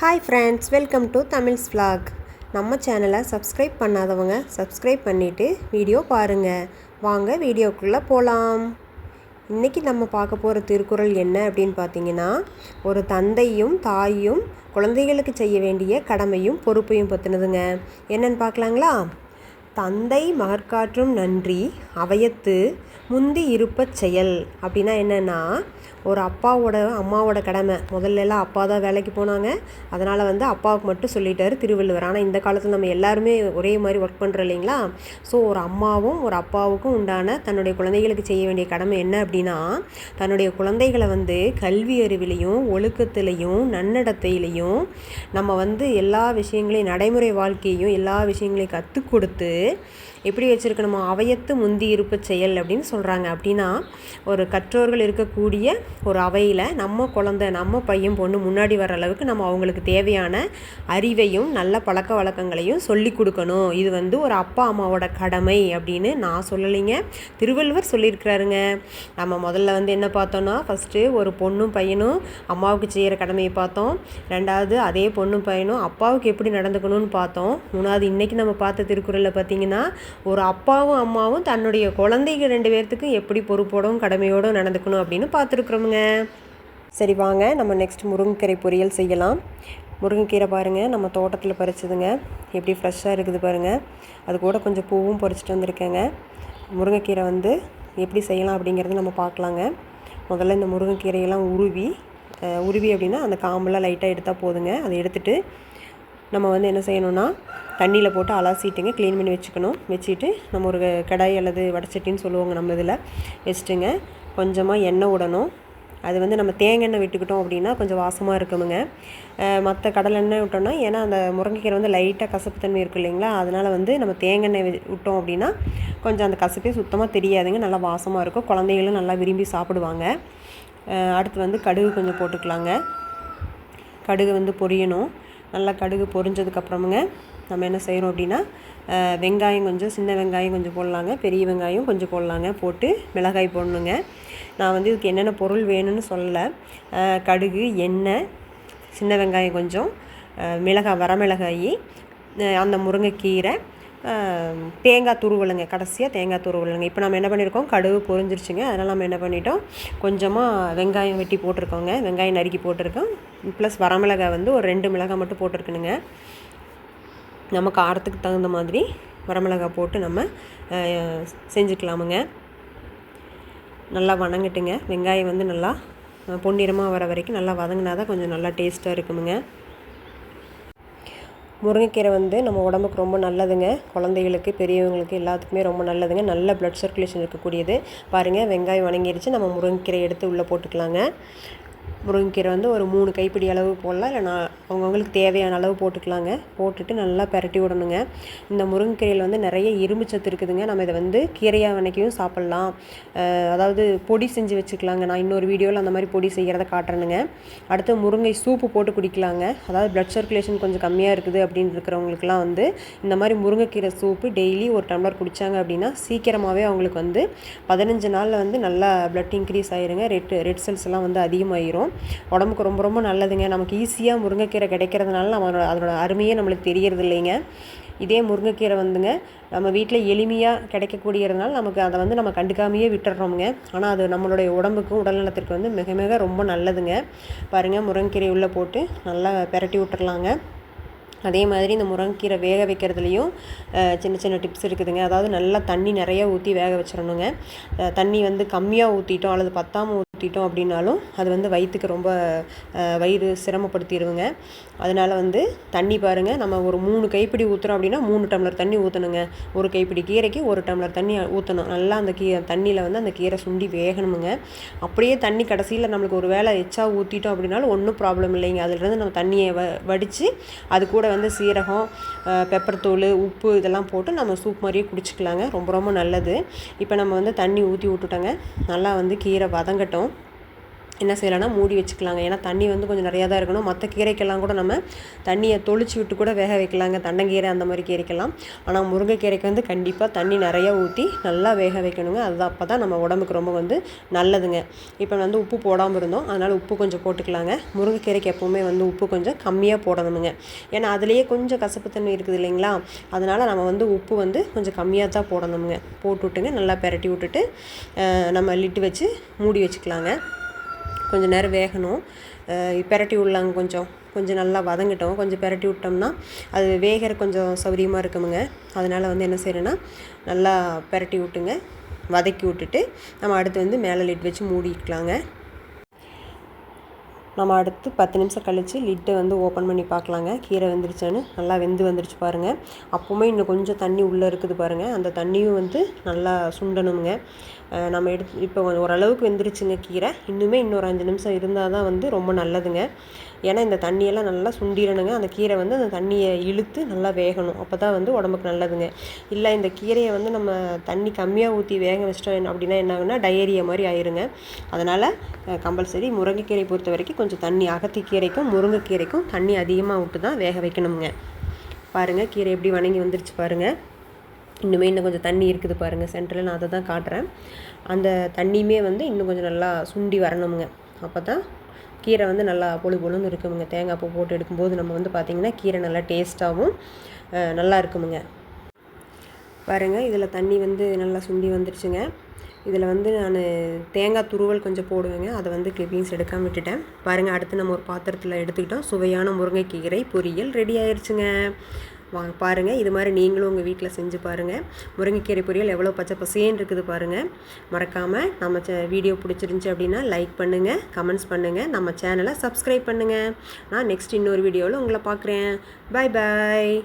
Hi friends, welcome to Tamils vlog. நம்ம சேனலை subscribe பண்ணாதவங்க சப்ஸ்கிரைப் பண்ணிவிட்டு வீடியோ பாருங்கள். வாங்க வீடியோக்குள்ளே போகலாம். இன்றைக்கி நம்ம பார்க்க போகிற திருக்குறள் என்ன அப்படின்னு பார்த்தீங்கன்னா, ஒரு தந்தையும் தாயும் குழந்தைகளுக்கு செய்ய வேண்டிய கடமையும் பொறுப்பையும் பற்றினதுங்க. என்னன்னு பார்க்கலாங்களா? தந்தை மகற்காற்றும் நன்றி அவையத்து முந்தி இருப்பச் செயல். அப்படின்னா என்னென்னா, ஒரு அம்மாவோட கடமை. முதல்லலாம் அப்பா தான் வேலைக்கு போனாங்க, அதனால் அப்பாவுக்கு மட்டும் சொல்லிட்டாரு திருவள்ளுவர். ஆனால் இந்த காலத்தில் நம்ம எல்லாருமே ஒரே மாதிரி ஒர்க் பண்ணுறோம் இல்லைங்களா? ஸோ ஒரு அம்மாவும் ஒரு அப்பாவுக்கும் உண்டான தன்னுடைய குழந்தைகளுக்கு செய்ய வேண்டிய கடமை என்ன அப்படின்னா, தன்னுடைய குழந்தைகளை கல்வி அறிவிலையும் ஒழுக்கத்திலையும் நன்னடத்தையிலையும் நம்ம எல்லா விஷயங்களையும் நடைமுறை வாழ்க்கையும் எல்லா விஷயங்களையும் கற்றுக் கொடுத்து எப்படி வச்சுருக்கணுமா, அவையத்து முந்தி இருப்ப செயல் அப்படின்னு சொல்கிறாங்க. அப்படின்னா ஒரு கற்றோர்கள் இருக்கக்கூடிய ஒரு அவையில் நம்ம பையன் பொண்ணு முன்னாடி வர அளவுக்கு நம்ம அவங்களுக்கு தேவையான அறிவையும் நல்ல பழக்க வழக்கங்களையும் சொல்லி கொடுக்கணும். இது ஒரு அப்பா அம்மாவோட கடமை அப்படின்னு நான் சொல்லலைங்க, திருவள்ளுவர் சொல்லியிருக்கிறாருங்க. நம்ம முதல்ல என்ன பார்த்தோன்னா, ஃபஸ்ட்டு ஒரு பொண்ணும் பையனும் அம்மாவுக்கு செய்கிற கடமையை பார்த்தோம். ரெண்டாவது அதே பொண்ணும் பையனும் அப்பாவுக்கு எப்படி நடந்துக்கணும்னு பார்த்தோம். மூணாவது இன்றைக்கி நம்ம பார்த்த திருக்குறளில் பார்த்திங்கன்னா, ஒரு அப்பாவும் அம்மாவும் தன்னுடைய குழந்தைகள் 2 பேர்த்துக்கும் எப்படி பொறுப்போடும் கடமையோடும் நடந்துக்கணும் அப்படின்னு பார்த்துருக்குறோமுங்க. சரி வாங்க நம்ம நெக்ஸ்ட் முருங்கைக்கீரை பொரியல் செய்யலாம். முருங்கைக்கீரை பாருங்கள், நம்ம தோட்டத்தில் பறிச்சதுங்க. எப்படி ஃப்ரெஷ்ஷாக இருக்குது பாருங்கள். அது கூட கொஞ்சம் பூவும் பறிச்சிட்டு வந்திருக்கேங்க. முருங்கைக்கீரை எப்படி செய்யலாம் அப்படிங்கிறது நம்ம பார்க்கலாங்க. முதல்ல இந்த முருங்கைக்கீரையெல்லாம் உருவி அப்படின்னா அந்த காம்பெல்லாம் லைட்டாக எடுத்தால் போதுங்க. அதை எடுத்துகிட்டு நம்ம என்ன செய்யணும்னா, தண்ணியில் போட்டு அலசிட்டுங்க க்ளீன் பண்ணி வச்சுட்டு நம்ம ஒரு கடாய் அல்லது வடச்சட்டின்னு சொல்லுவாங்க நம்ம இதில் வச்சுட்டுங்க, கொஞ்சமாக எண்ணெய் விடணும். அது நம்ம தேங்காய் எண்ணெய் விட்டுக்கிட்டோம் அப்படின்னா கொஞ்சம் வாசமாக இருக்குமுங்க. மற்ற கடலை எண்ணெய் விட்டோம்னா, ஏன்னா அந்த முருங்கைக்கீரை லைட்டாக கசப்பு தன்மை இருக்குது இல்லைங்களா, அதனால் நம்ம தேங்காய் எண்ணெய் விட்டோம் அப்படின்னா கொஞ்சம் அந்த கசப்பே சுத்தமாக தெரியாதுங்க, நல்லா வாசமாக இருக்கும், குழந்தைகளும் நல்லா விரும்பி சாப்பிடுவாங்க. அடுத்து கடுகு கொஞ்சம் போட்டுக்கலாங்க. கடுகு பொரியணும். நல்லா கடுகு பொரிஞ்சதுக்கப்புறமுங்க நம்ம என்ன செய்கிறோம் அப்படின்னா, வெங்காயம் கொஞ்சம், சின்ன வெங்காயம் கொஞ்சம் போடலாங்க, பெரிய வெங்காயம் கொஞ்சம் போடலாங்க, போட்டு மிளகாய் போடணுங்க. நான் இதுக்கு என்னென்ன பொருள் வேணும்னு சொல்லலை. கடுகு, எண்ணெய், சின்ன வெங்காயம் கொஞ்சம், வரமிளகாய், அந்த முருங்கைக்கீரை, தேங்காய் துருவலுங்க, கடைசியாக தேங்காய் துருவலுங்க. இப்போ நம்ம என்ன பண்ணியிருக்கோம், கடுகு பொரிஞ்சிருச்சுங்க. அதனால் நம்ம என்ன பண்ணிட்டோம், கொஞ்சமாக வெங்காயம் வெட்டி போட்டிருக்கோங்க, வெங்காயம் நறுக்கி போட்டிருக்கோம். ப்ளஸ் வரமிளகாய் ஒரு 2 மிளகாய் மட்டும் போட்டிருக்கணுங்க. நம்ம காரத்துக்கு தகுந்த மாதிரி வரமிளகாய் போட்டு நம்ம செஞ்சுக்கலாமுங்க. நல்லா வணங்கட்டுங்க. வெங்காயம் நல்லா பொன்னிறமாக வர வரைக்கும் நல்லா வதங்கினா தான் கொஞ்சம் நல்லா டேஸ்ட்டாக இருக்குமுங்க. முருங்கைக்கீரை நம்ம உடம்புக்கு ரொம்ப நல்லதுங்க. குழந்தைகளுக்கு, பெரியவங்களுக்கு எல்லாத்துக்குமே ரொம்ப நல்லதுங்க. நல்ல ப்ளட் சர்க்குலேஷன் இருக்கக்கூடியது. பாருங்கள், வெங்காயம் வணங்கிடுச்சு. நம்ம முருங்கைக்கீரை எடுத்து உள்ளே போட்டுக்கலாங்க. முருங்கைக்கீரை ஒரு 3 கைப்பிடி அளவு போடலாம், இல்லை அவங்கவுங்களுக்கு தேவையான அளவு போட்டுக்கலாங்க. போட்டுட்டு நல்லா பெரட்டி விடணுங்க. இந்த முருங்கைக்கீரையில் நிறைய இரும்பு சத்து இருக்குதுங்க. நம்ம இதை கீரையாக வணக்கியும் சாப்பிட்லாம், அதாவது பொடி செஞ்சு வச்சுக்கலாங்க. நான் இன்னொரு வீடியோவில் அந்த மாதிரி பொடி செய்கிறத காட்டுறேனுங்க. அடுத்து முருங்கை சூப்பு போட்டு குடிக்கலாங்க. அதாவது ப்ளட் சர்க்குலேஷன் கொஞ்சம் கம்மியாக இருக்குது அப்படின்னு இருக்கிறவங்களுக்குலாம் இந்த மாதிரி முருங்கைக்கீரை சூப்பு டெய்லி ஒரு டம்ளர் குடித்தாங்க அப்படின்னா சீக்கிரமாகவே அவங்களுக்கு 15 நாளில் நல்லா ப்ளட் இன்க்ரீஸ் ஆயிருங்க. ரெட் செல்ஸ் எல்லாம் அதிகமாகிரும். உடம்புக்கு ரொம்ப ரொம்ப நல்லதுங்க. நமக்கு ஈஸியாக முருங்கைக்கீரை கிடைக்கிறதுனால அதோட அருமையே நம்மளுக்கு தெரியறது இல்லைங்க. இதே முருங்கைக்கீரை நம்ம வீட்டில் எளிமையாக கிடைக்கக்கூடியதுனால நமக்கு அதை நம்ம கண்டுக்காமையே விட்டுடுறோமுங்க. ஆனால் அது நம்மளுடைய உடம்புக்கும் உடல்நலத்திற்கு மிக மிக ரொம்ப நல்லதுங்க. பாருங்கள், முருங்கைக்கீரை உள்ளே போட்டு நல்லா பெரட்டி விட்டுறலாங்க. அதே மாதிரி இந்த முருங்கைக்கீரை வேக வைக்கிறதுலையும் சின்ன சின்ன டிப்ஸ் இருக்குதுங்க. அதாவது நல்லா தண்ணி நிறையா ஊற்றி வேக வச்சிடணுங்க. தண்ணி கம்மியாக ஊற்றிட்டோம் அல்லது பத்தாமல் ஊற்றிட்டோம் அப்படின்னாலும் அது வயிற்றுக்கு ரொம்ப வயிறு சிரமப்படுத்திடுவோங்க. அதனால் தண்ணி பாருங்கள், நம்ம ஒரு 3 கைப்பிடி ஊற்றுறோம் அப்படின்னா 3 டம்ளர் தண்ணி ஊற்றணுங்க. ஒரு கைப்பிடி கீரைக்கு 1 டம்ளர் தண்ணி ஊற்றணும். நல்லா அந்த தண்ணியில் அந்த கீரை சுண்டி வேகணுமுங்க. அப்படியே தண்ணி கடைசியில் நம்மளுக்கு ஒரு வேளை எச்சா ஊற்றிட்டோம் அப்படின்னாலும் ஒன்றும் ப்ராப்ளம் இல்லைங்க. அதிலிருந்து நம்ம தண்ணியை வடித்து அது கூட சீரகம், பெப்பர் தூள், உப்பு இதெல்லாம் போட்டு நம்ம சூப் மாதிரியே குடிச்சிக்கலாங்க. ரொம்ப ரொம்ப நல்லது. இப்போ நம்ம தண்ணி ஊற்றி விட்டுட்டோங்க. நல்லா கீரை வதங்கட்டும். என்ன செய்யலாம்னா மூடி வச்சுக்கலாங்க. ஏன்னா தண்ணி வந்து கொஞ்சம் நிறையா தான் இருக்கணும். மற்ற கீரைக்கெல்லாம் கூட நம்ம தண்ணியை தொளிச்சு விட்டு கூட வேக வைக்கலாங்க, தண்டங்கீரை அந்த மாதிரி கீரைக்கெல்லாம். ஆனால் முருங்கைக்கீரைக்கு வந்து கண்டிப்பாக தண்ணி நிறையா ஊற்றி நல்லா வேக வைக்கணுங்க. அதுதான் அப்போ தான் நம்ம உடம்புக்கு ரொம்ப வந்து நல்லதுங்க. இப்போ வந்து உப்பு போடாமல் இருந்தோம், அதனால் உப்பு கொஞ்சம் போட்டுக்கலாங்க. முருங்கைக்கீரைக்கு எப்போவுமே வந்து உப்பு கொஞ்சம் கம்மியாக போடணுமுங்க. ஏன்னா அதுலேயே கொஞ்சம் கசப்புத்தன்மை இருக்குது இல்லைங்களா, அதனால் நம்ம வந்து உப்பு வந்து கொஞ்சம் கம்மியாக தான் போடணுமுங்க. போட்டுவிட்டுங்க நல்லா பெரட்டி விட்டுட்டு நம்ம லிட்டு வச்சு மூடி வச்சுக்கலாங்க. கொஞ்சம் நேரம் வேகணும். பெரட்டி விடலாங்க. கொஞ்சம் நல்லா வதங்கட்டும். கொஞ்சம் பெரட்டி விட்டோம்னா அது வேகிற கொஞ்சம் சௌரியமாக இருக்குமுங்க. அதனால் வந்து என்ன செய்யணுன்னா நல்லா பெரட்டி விட்டுங்க, வதக்கி விட்டுட்டு நம்ம அடுத்து வந்து மேலே லிட் வச்சு மூடிக்கலாங்க. நம்ம அடுத்து 10 நிமிஷம் கழித்து லிட்டை வந்து ஓப்பன் பண்ணி பார்க்கலாங்க. கீரை வெந்துருச்சான்னு. நல்லா வந்துருச்சு பாருங்கள். அப்போவுமே இன்னும் கொஞ்சம் தண்ணி உள்ளே இருக்குது பாருங்கள். அந்த தண்ணியும் வந்து நல்லா சுண்டணுங்க. நம்ம இப்போ ஓரளவுக்கு வெந்துருச்சுங்க கீரை. இன்னொரு 5 நிமிஷம் இருந்தால் தான் வந்து ரொம்ப நல்லதுங்க. ஏன்னா இந்த தண்ணியெல்லாம் நல்லா சுண்டிடணுங்க. அந்த கீரை வந்து அந்த தண்ணியை இழுத்து நல்லா வேகணும். அப்போ தான் வந்து உடம்புக்கு நல்லதுங்க. இல்லை இந்த கீரையை வந்து நம்ம தண்ணி கம்மியாக ஊற்றி வேக வச்சிட்டோம் அப்படின்னா என்ன ஆகுனா டயரியா மாதிரி ஆயிருங்க. அதனால் கம்பல்சரி முருங்கைக்கீரை பொறுத்த வரைக்கும் கொஞ்சம் தண்ணி, அகத்திக்கீரைக்கும் முருங்கைக்கீரைக்கும் தண்ணி அதிகமாக விட்டு தான் வேக வைக்கணுங்க. பாருங்கள் கீரை எப்படி வணங்கி வந்துருச்சு பாருங்கள். இன்னும் கொஞ்சம் தண்ணி இருக்குது பாருங்கள் சென்டரில். நான் அதை தான் காட்டுறேன். அந்த தண்ணியுமே வந்து இன்னும் கொஞ்சம் நல்லா சுண்டி வரணுங்க. அப்போ தான் கீரை வந்து நல்லா பொழுன்னு இருக்குமுங்க. தேங்காய் பூ போட்டு எடுக்கும்போது நம்ம வந்து பார்த்திங்கன்னா கீரை நல்லா டேஸ்ட்டாகவும் நல்லா இருக்குமுங்க. பாருங்கள் இதில் தண்ணி வந்து நல்லா சுண்டி வந்துருச்சுங்க. இதில் வந்து நான் தேங்காய் துருவல் கொஞ்சம் போடுவேங்க. அதை வந்து கிளிப்பிங்ஸ் எடுக்காமல் விட்டுட்டேன். பாருங்கள் அடுத்து நம்ம ஒரு பாத்திரத்தில் எடுத்துக்கிட்டோம். சுவையான முருங்கைக்கீரை பொரியல் ரெடி ஆயிடுச்சுங்க. வாங்க பாருங்கள், இது மாதிரி நீங்களும் உங்கள் வீட்டில் செஞ்சு பாருங்கள். முருங்கைக்கீரை பொரியல் எவ்வளோ பச்சை பசேன்னு இருக்குது பாருங்கள். மறக்காமல் நம்ம வீடியோ பிடிச்சிருந்துச்சி அப்படின்னா லைக் பண்ணுங்கள், கமெண்ட்ஸ் பண்ணுங்கள், நம்ம சேனலை சப்ஸ்கிரைப் பண்ணுங்கள். நான் நெக்ஸ்ட் இன்னொரு வீடியோவில் உங்களை பார்க்குறேன். பாய் பாய்.